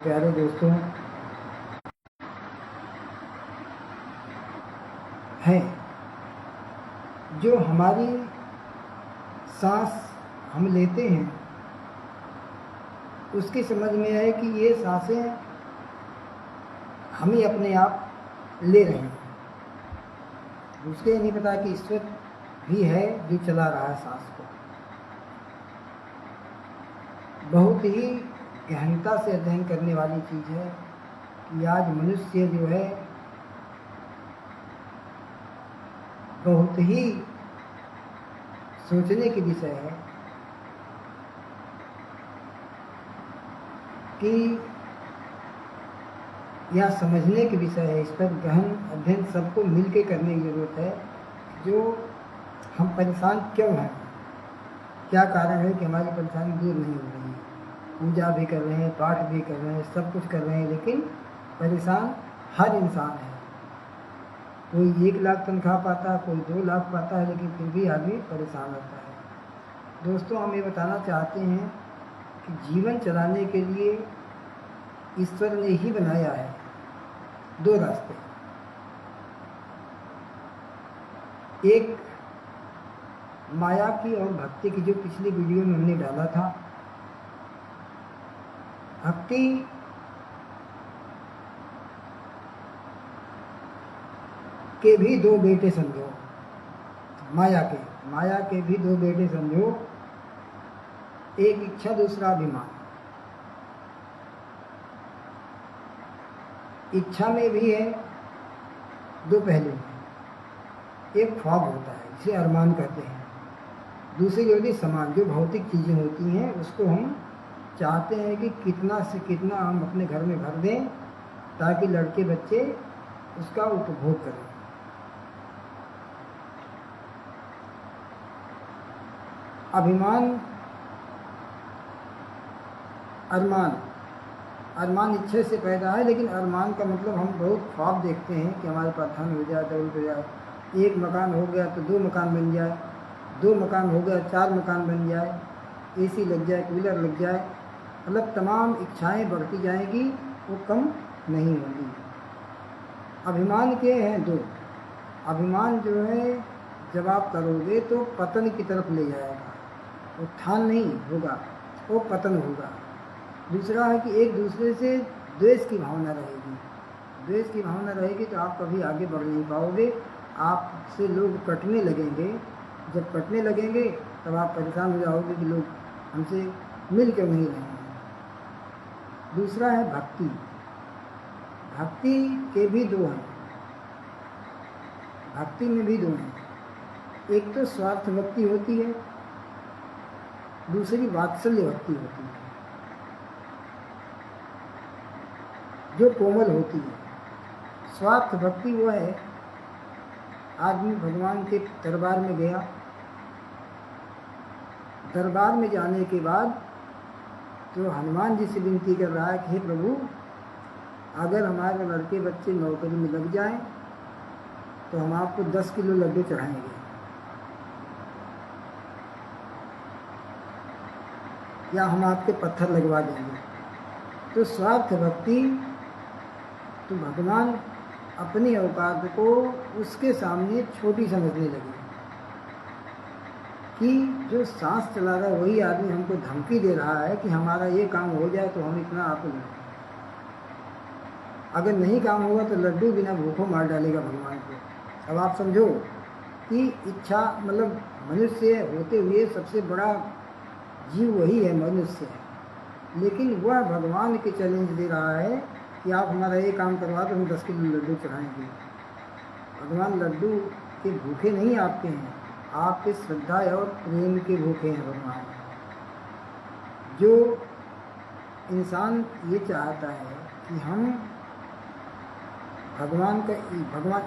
प्यारे दोस्तों हैं, जो हमारी सांस हम लेते हैं उसकी समझ में आए कि ये सांसें हम ही अपने आप ले रहे हैं। उसके नहीं पता कि ईश्वर भी है जो चला रहा है सांस को। बहुत ही गहनता से अध्ययन करने वाली चीज़ है कि आज मनुष्य जो है बहुत ही सोचने की विषय है कि यह समझने की विषय है। इस पर गहन अध्ययन सबको मिलकर करने की ज़रूरत है। जो हम परेशान क्यों हैं, क्या कारण है कि हमारी परेशानी दूर नहीं हो रही है। पूजा भी कर रहे हैं, पाठ भी कर रहे हैं, सब कुछ कर रहे हैं, लेकिन परेशान हर इंसान है। कोई 1 लाख तनख्वाह पाता है, कोई 2 लाख पाता है, लेकिन फिर भी आदमी परेशान रहता है। दोस्तों, हम ये बताना चाहते हैं कि जीवन चलाने के लिए ईश्वर ने ही बनाया है 2 रास्ते। एक माया की और भक्ति की, जो पिछली वीडियो में हमने डाला था। भक्ति के भी 2 बेटे समझो, माया के भी 2 बेटे समझो। एक इच्छा, दूसरा अभिमान। इच्छा में भी है 2 पहलू। एक ख्वाब होता है जिसे अरमान कहते हैं। दूसरी जो होती समान, जो भौतिक चीज़ें होती हैं, उसको हम चाहते हैं कि कितना से कितना हम अपने घर में भर दें ताकि लड़के बच्चे उसका उपभोग करें। अभिमान, अरमान इच्छे से पैदा है, लेकिन अरमान का मतलब हम बहुत ख्वाब देखते हैं कि हमारे पास धन हो जाए, दौलत हो जाए। 1 मकान हो गया तो 2 मकान बन जाए, 2 मकान हो गया 4 मकान बन जाए, एसी लग जाए, कूलर लग जाए। मतलब तमाम इच्छाएं बढ़ती जाएंगी, वो कम नहीं होंगी। अभिमान के हैं 2। अभिमान जो है जब आप करोगे तो पतन की तरफ ले जाएगा, उत्थान नहीं होगा, वो पतन होगा। दूसरा है कि एक दूसरे से द्वेष की भावना रहेगी। द्वेष की भावना रहेगी तो आप कभी आगे बढ़ नहीं पाओगे। आपसे लोग कटने लगेंगे। जब कटने लगेंगे तब आप परेशान हो जाओगे कि लोग हमसे मिल क्यों नहीं रहे हैं। दूसरा है भक्ति। भक्ति के भी 2 हैं। भक्ति में भी 2 हैं। एक तो स्वार्थ भक्ति होती है, दूसरी वात्सल्य भक्ति होती है, जो कोमल होती है। स्वार्थ भक्ति वो है, आदमी भगवान के दरबार में गया, दरबार में जाने के बाद तो हनुमान जी से विनती कर रहा है कि हे प्रभु, अगर हमारे लड़के बच्चे नौकरी में लग जाएं तो हम आपको 10 किलो लड्डू चढ़ाएंगे, या हम आपके पत्थर लगवा देंगे। तो स्वार्थ भक्ति, तो भगवान अपनी औकात को उसके सामने छोटी समझने लगी कि जो सांस चला रहा है वही आदमी हमको धमकी दे रहा है कि हमारा ये काम हो जाए तो हम इतना आपको दें, अगर नहीं काम होगा तो लड्डू बिना भूखों मार डालेगा भगवान को। अब आप समझो कि इच्छा, मतलब मनुष्य होते हुए सबसे बड़ा जीव वही है, मनुष्य, लेकिन वह भगवान के चैलेंज दे रहा है कि आप हमारा ये काम करवा तो हम 10 किलो लड्डू चढ़ाएंगे। भगवान लड्डू के भूखे नहीं आपके हैं, आपके श्रद्धा और प्रेम के भूखे हैं भगवान। जो इंसान ये चाहता है कि हम भगवान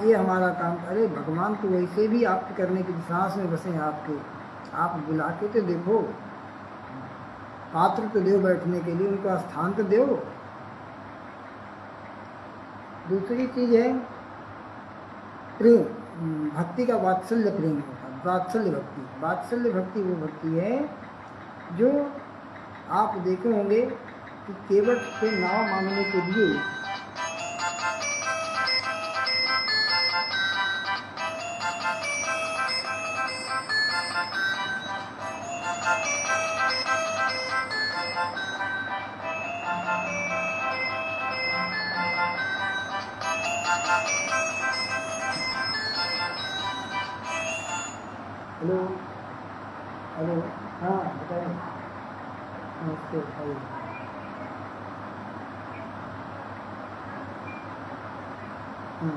ये हमारा काम, अरे भगवान तो वैसे भी आपके करने की सांस में बसे हैं आपके। आप बुला के तो देखो, पात्र तो दो बैठने के लिए, उनका स्थान तो दो। दूसरी चीज़ है प्रेम, भक्ति का वात्सल्य प्रेम होता है, वात्सल्य भक्ति। वात्सल्य भक्ति वो भक्ति है जो आप देखे होंगे कि केवट से नाव मांगने के लिए हेलो हेलो, हाँ बताइए। नमस्ते बताइए। हाँ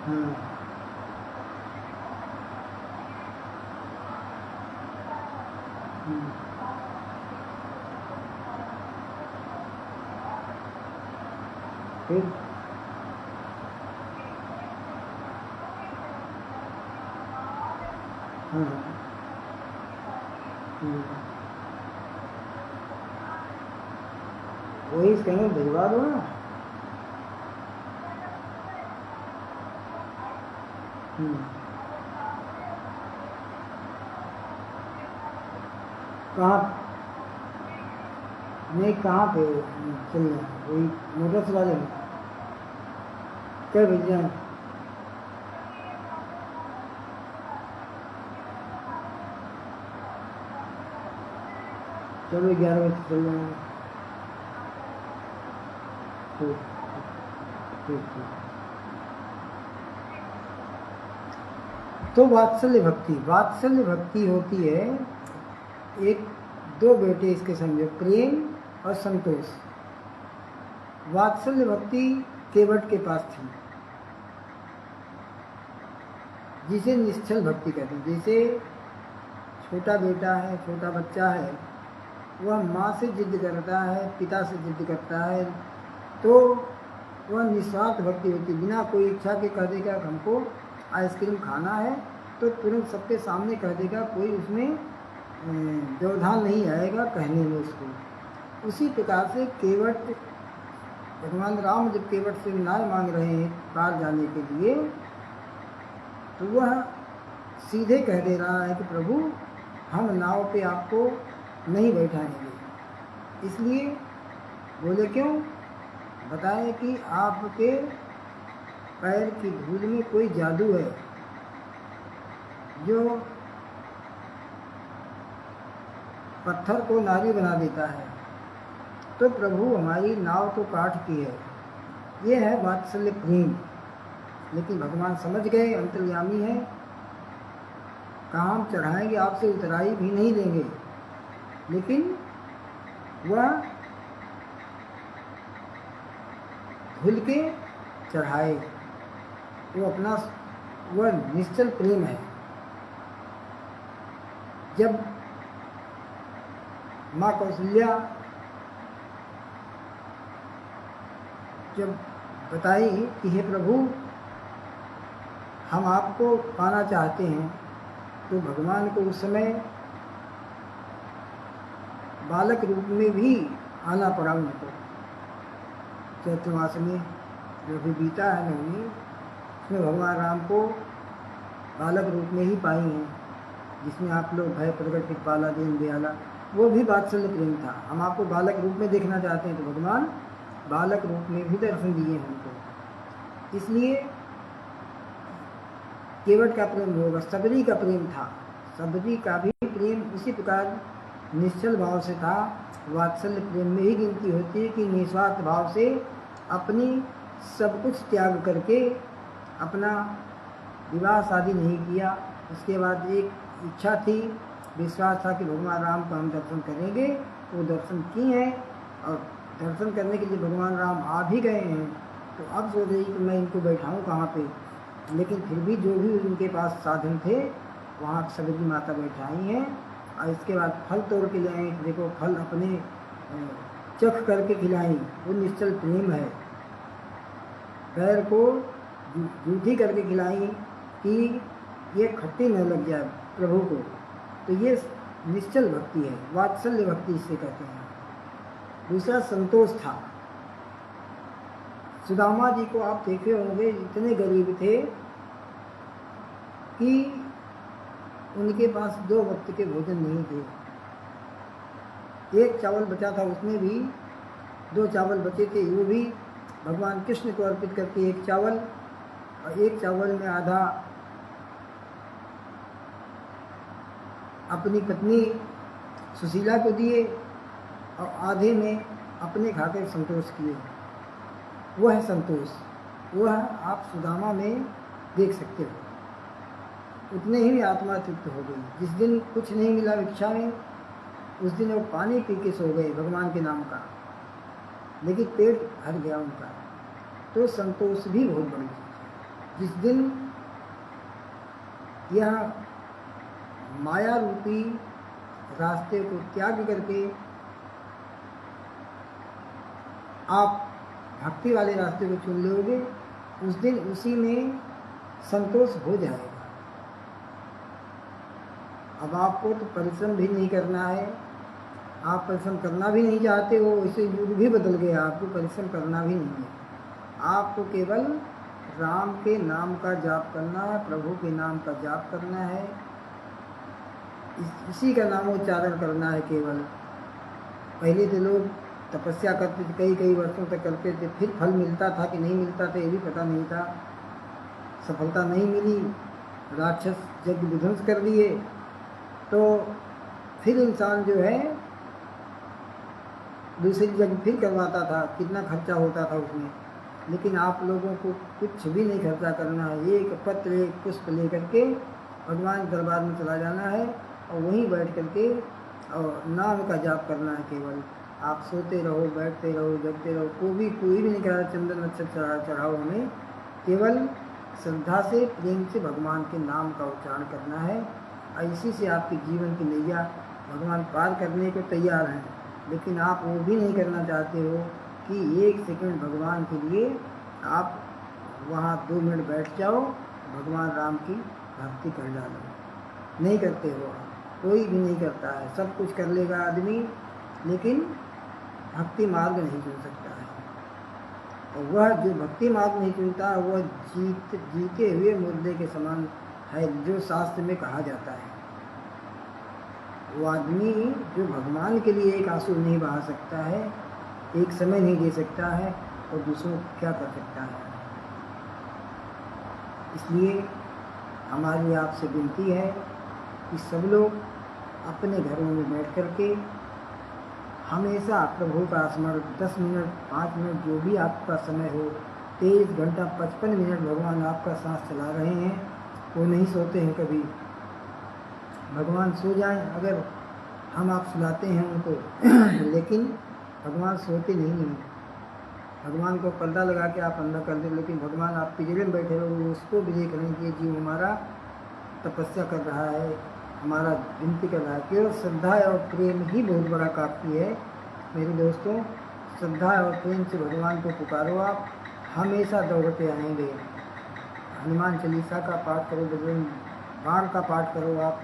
हाँ हाँ, फिर हाँ वही कहीं भिजवा दो ना। कहाँ? नहीं, कहाँ पे चलना है? वही मोटर्स वाले में क्या भेज जाए? चलो 11 बजे चल जाएंगे। ठीक ठीक ठीक। तो वात्सल्य भक्ति होती है एक दो बेटे इसके समझो, प्रेम और संतोष। वात्सल्य भक्ति केवट के पास थी, जिसे निश्चल भक्ति कहते हैं। जैसे छोटा बेटा है, छोटा बच्चा है, वह माँ से जिद करता है, पिता से जिद करता है, तो वह निस्वार्थ भक्ति होती, बिना कोई इच्छा के कह देगा हमको आइसक्रीम खाना है, तो तुरंत सबके सामने कह देगा, कोई उसमें व्यवधान नहीं आएगा कहने में उसको। उसी प्रकार से केवट, भगवान राम जब केवट से न्याय मांग रहे हैं पार जाने के लिए, तो वह सीधे कह दे रहा है कि प्रभु हम नाव पे आपको नहीं बैठाएंगे। इसलिए बोले क्यों? बताएं कि आपके पैर की धूल में कोई जादू है जो पत्थर को नारी बना देता है, तो प्रभु हमारी नाव तो काट की है। ये है वात्सल्य प्रेम। लेकिन भगवान समझ गए, अंतर्यामी है, कहाँ हम चढ़ाएंगे, आपसे उतराई भी नहीं देंगे। लेकिन वह धुल के चढ़ाए, वो अपना, वह निश्चल प्रेम है। जब माँ कौशल्या जब बताई कि हे प्रभु हम आपको पाना चाहते हैं, तो भगवान को उस समय बालक रूप में भी आना पड़ा उनको। चैत्रमास में जो भी बीता है नवमी, उसमें भगवान राम को बालक रूप में ही पाई हैं, जिसमें आप लोग भय प्रगट कृपाला दीन दयाला, वो भी वात्सल्य प्रेम था। हम आपको बालक रूप में देखना चाहते हैं, तो भगवान बालक रूप में भी दर्शन दिए हमको। इसलिए केवट का प्रेम होगा, सबरी का प्रेम था, सबरी का भी प्रेम उसी प्रकार निश्चल भाव से था। वात्सल्य प्रेम में ही गिनती होती है कि निस्वार्थ भाव से अपनी सब कुछ त्याग करके, अपना विवाह शादी नहीं किया। उसके बाद एक इच्छा थी, विश्वास था कि भगवान राम को हम दर्शन करेंगे, वो दर्शन किए हैं, और दर्शन करने के लिए भगवान राम आ भी गए हैं। तो अब सोच रही कि मैं इनको बैठाऊँ कहाँ पे, लेकिन फिर भी जो भी उनके पास साधन थे वहाँ सबरी माता बैठाई हैं। और इसके बाद फल तोड़ के लाए, देखो फल अपने चख करके खिलाई, वो निश्चल प्रेम है। पैर को जूठी करके खिलाई कि ये खट्टी न लग जाए प्रभु को, तो ये निश्चल भक्ति है, वात्सल्य भक्ति इसे कहते हैं। दूसरा संतोष था। सुदामा जी को आप देखे होंगे, इतने गरीब थे कि उनके पास 2 वक्त के भोजन नहीं थे। एक चावल बचा था, उसमें भी 2 चावल बचे थे, वो भी भगवान कृष्ण को अर्पित करके एक चावल, और एक चावल में आधा अपनी पत्नी सुशीला को दिए और आधे में अपने खाकर संतोष किए। वह संतोष, वह आप सुदामा में देख सकते हो। उतने ही में आत्मा तृप्त हो गई। जिस दिन कुछ नहीं मिला भिक्षा में, उस दिन वो पानी पी के सो गए भगवान के नाम का, लेकिन पेट भर गया उनका। तो संतोष भी बहुत बड़ी चीज है। जिस दिन यह माया रूपी रास्ते को त्याग करके आप भक्ति वाले रास्ते को चुन लोगे, उस दिन उसी में संतोष हो जाएगा। अब आपको तो परिश्रम भी नहीं करना है, आप परिश्रम करना भी नहीं चाहते हो, इसे युग भी बदल गया, आपको परिश्रम करना भी नहीं है। आपको केवल राम के नाम का जाप करना है, प्रभु के नाम का जाप करना है, इसी का नामोच्चारण करना है केवल। पहले तो लोग तपस्या करते थे, कई कई वर्षों तक करते थे, फिर फल मिलता था कि नहीं मिलता था ये भी पता नहीं था। सफलता नहीं मिली, राक्षस यज्ञ विध्वंस कर दिए, तो फिर इंसान जो है दूसरी जगह फिर करवाता था, कितना खर्चा होता था उसमें। लेकिन आप लोगों को कुछ भी नहीं खर्चा करना है, एक पत्र एक पुष्प लेकर के भगवान दरबार में चला जाना है और वहीं बैठ करके और नाम का जाप करना है केवल। आप सोते रहो, बैठते रहो, जगते रहो, कोई भी नहीं कह रहा चंदन अक्षर चढ़ाओ, हमें केवल श्रद्धा से प्रेम से भगवान के नाम का उच्चारण करना है। और इसी से आपके जीवन की नैया भगवान पार करने को तैयार हैं। लेकिन आप वो भी नहीं करना चाहते हो कि 1 सेकंड भगवान के लिए आप वहाँ 2 मिनट बैठ जाओ, भगवान राम की भक्ति कर डालो। नहीं करते हो आप, कोई भी नहीं करता है। सब कुछ कर लेगा आदमी, लेकिन भक्ति मार्ग नहीं चुन सकता है। और वह जो भक्ति मार्ग नहीं चुनता, वह जीते हुए मुर्दे के समान है, जो शास्त्र में कहा जाता है। वो आदमी जो भगवान के लिए एक आंसू नहीं बहा सकता है, एक समय नहीं दे सकता है, और दूसरों को क्या कर सकता है। इसलिए हमारी आपसे विनती है कि सब लोग अपने घरों में बैठ करके हमेशा प्रभु का स्मरण 10 मिनट, 5 मिनट, जो भी आपका समय हो, 23 घंटा 55 मिनट भगवान आपका सांस चला रहे हैं। वो नहीं सोते हैं कभी। भगवान सो जाएं, अगर हम आप सुलाते हैं उनको लेकिन भगवान सोते नहीं हैं। भगवान को पर्दा लगा के आप अंदर कर दें, लेकिन भगवान आप पिंजरे में बैठे रहो, उसको भी देख रहे हैं कि जीव हमारा तपस्या कर रहा है, हमारा विनती कर रहा है। केवल श्रद्धा और प्रेम ही बहुत बड़ा काफ़ी है मेरे दोस्तों। श्रद्धा और प्रेम से भगवान को पुकारो, आप हमेशा दौड़ते आएंगे। हनुमान चालीसा का पाठ करो, बजरंग बाण का पाठ करो, आप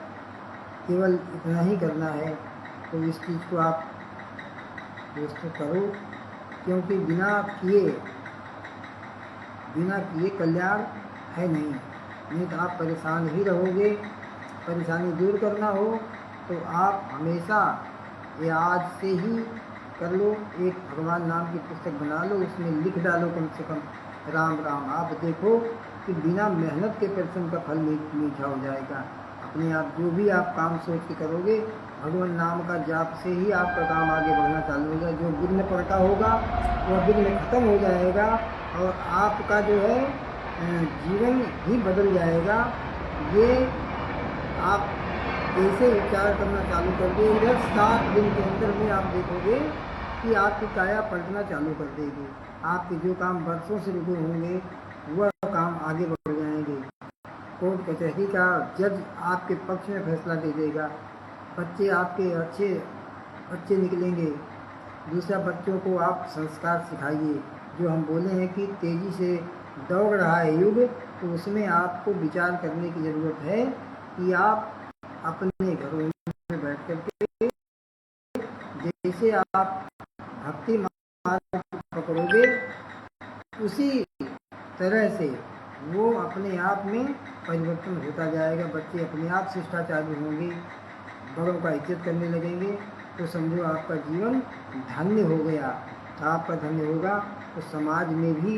केवल इतना ही करना है। तो इस चीज़ को आप दोस्तों करो, क्योंकि बिना किए कल्याण है नहीं तो आप परेशान ही रहोगे। परेशानी दूर करना हो तो आप हमेशा, ये आज से ही कर लो, एक भगवान नाम की पुस्तक बना लो, उसमें लिख डालो कम से कम राम राम। आप देखो कि बिना मेहनत के परिश्रम का फल मीठा हो जाएगा। अपने आप जो भी आप काम सोच के करोगे, भगवान नाम का जाप से ही आपका काम आगे बढ़ना चालू होगा। जो विघ्न पड़ता होगा वह विघ्न खत्म हो जाएगा और आपका जो है जीवन ही बदल जाएगा। ये आप ऐसे विचार करना चालू कर दे, इधर 7 दिन के अंदर में आप देखोगे कि आपकी काया पलटना चालू कर देगी। आपके जो काम वर्षों से रुके होंगे वह काम आगे बढ़ जाएंगे। कोर्ट कचहरी का जज आपके पक्ष में फैसला दे देगा। बच्चे आपके अच्छे निकलेंगे। दूसरा, बच्चों को आप संस्कार सिखाइए। जो हम बोले हैं कि तेज़ी से दौड़ रहा है युग, तो उसमें आपको विचार करने की ज़रूरत है कि आप अपने घरों में बैठ करके जैसे आप भक्ति मार्ग पकड़ोगे, उसी तरह से वो अपने आप में परिवर्तन होता जाएगा, बच्चे अपने आप शिष्टाचारी होंगे, बड़ों का इज्जत करने लगेंगे, तो समझो आपका जीवन धन्य हो गया। आपका धन्य होगा तो समाज में भी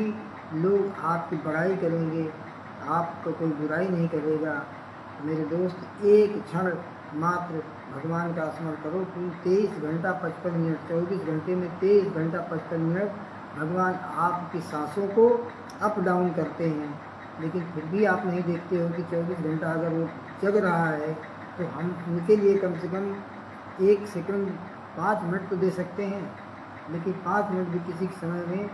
लोग आपकी बड़ाई करेंगे, आपको कोई बुराई नहीं करेगा। मेरे दोस्त, एक क्षण मात्र भगवान का स्मरण करो। तुम 23 घंटा 55 मिनट, 24 घंटे में 23 घंटा 55 मिनट भगवान आपकी सांसों को अप डाउन करते हैं, लेकिन फिर भी आप नहीं देखते हो कि 24 घंटा अगर वो जग रहा है तो हम उनके लिए कम से कम 1 सेकंड 5 मिनट तो दे सकते हैं। लेकिन 5 मिनट भी किसी समय में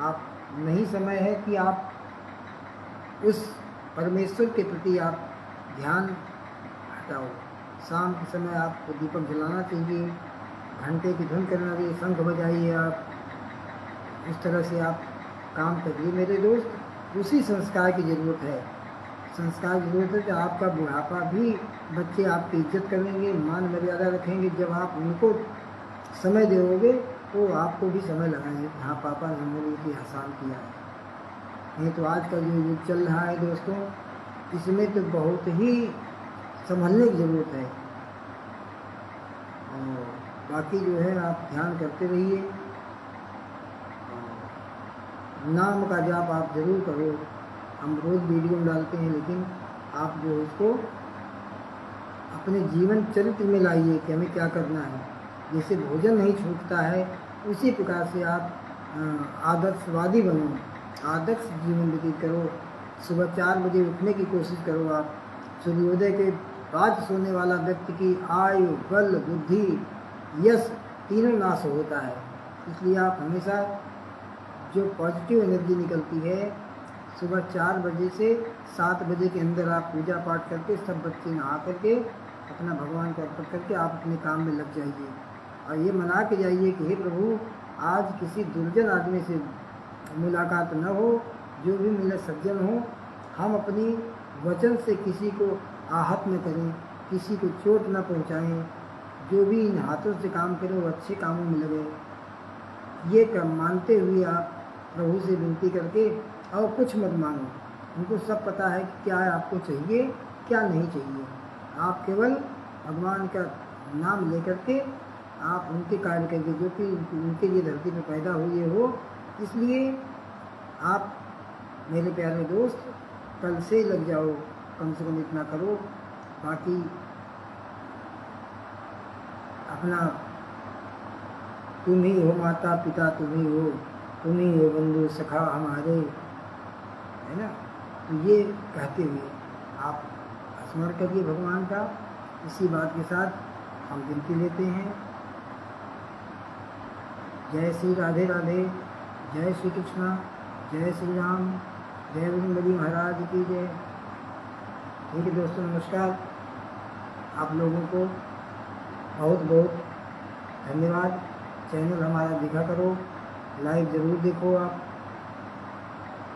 आप नहीं समय है कि आप उस परमेश्वर के प्रति आप ध्यान हटाओ। शाम के समय आपको दीपक जलाना चाहिए, घंटे की धुन करना चाहिए, शंख बजाइए, आप इस तरह से आप काम करिए मेरे दोस्त। उसी संस्कार की ज़रूरत है, संस्कार की ज़रूरत है कि आपका बुढ़ापा भी बच्चे आपकी इज्जत करेंगे, मान मर्यादा रखेंगे। जब आप उनको समय दोगे तो आपको भी समय लगाएंगे, हाँ पापा ने मेरे लिए एहसान किया है। नहीं तो आज का जो युग चल रहा है दोस्तों, इसमें तो बहुत ही संभलने की ज़रूरत है। और बाकी जो है आप ध्यान करते रहिए, नाम का जाप आप ज़रूर करो। हम रोज़ वीडियो में डालते हैं, लेकिन आप जो उसको अपने जीवन चरित्र में लाइए कि हमें क्या करना है। जैसे भोजन नहीं छूटता है, उसी प्रकार से आप आदर्शवादी बनो, आदर्श जीवन व्यतीत करो। सुबह 4 बजे उठने की कोशिश करो। आप सूर्योदय के बाद सोने वाला व्यक्ति की आयु, बल, बुद्धि, यश तीनों नाश होता है। इसलिए आप हमेशा जो पॉजिटिव एनर्जी निकलती है, सुबह 4 बजे से 7 बजे के अंदर आप पूजा पाठ करके, सब बच्चे नहा करके अपना भगवान को अर्पित करके आप अपने काम में लग जाइए। और ये मना के जाइए कि हे प्रभु, आज किसी दुर्जन आदमी से मुलाकात न हो, जो भी मिले सज्जन हो। हम अपनी वचन से किसी को आहत न करें, किसी को चोट न पहुँचाएँ। जो भी इन हाथों से काम करें वो अच्छे कामों में लगे। ये काम मानते हुए आप प्रभु से विनती करके, और कुछ मत मांगो, उनको सब पता है कि क्या आपको चाहिए क्या नहीं चाहिए। आप केवल भगवान का नाम लेकर के आप उनके कार्य करिए, जो कि उनके लिए धरती पर पैदा हुए हो। इसलिए आप मेरे प्यारे दोस्त कल से लग जाओ, कम से कम इतना करो। बाकी अपना तुम ही हो माता पिता, तुम ही हो बंधु सखा हमारे, है ना। तो ये कहते हुए आप स्मरण करिए भगवान का। इसी बात के साथ हम विनती लेते हैं। जय श्री राधे राधे, जय श्री कृष्णा, जय श्री राम, जय बजरंगबली महाराज की जय। ठीक है दोस्तों, नमस्कार। आप लोगों को बहुत बहुत धन्यवाद। चैनल हमारा देखा करो, लाइव ज़रूर देखो। आप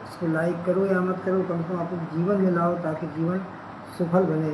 इसको लाइक करो या मत करो, कम से कम अपने जीवन में लाओ, ताकि जीवन सफल बने।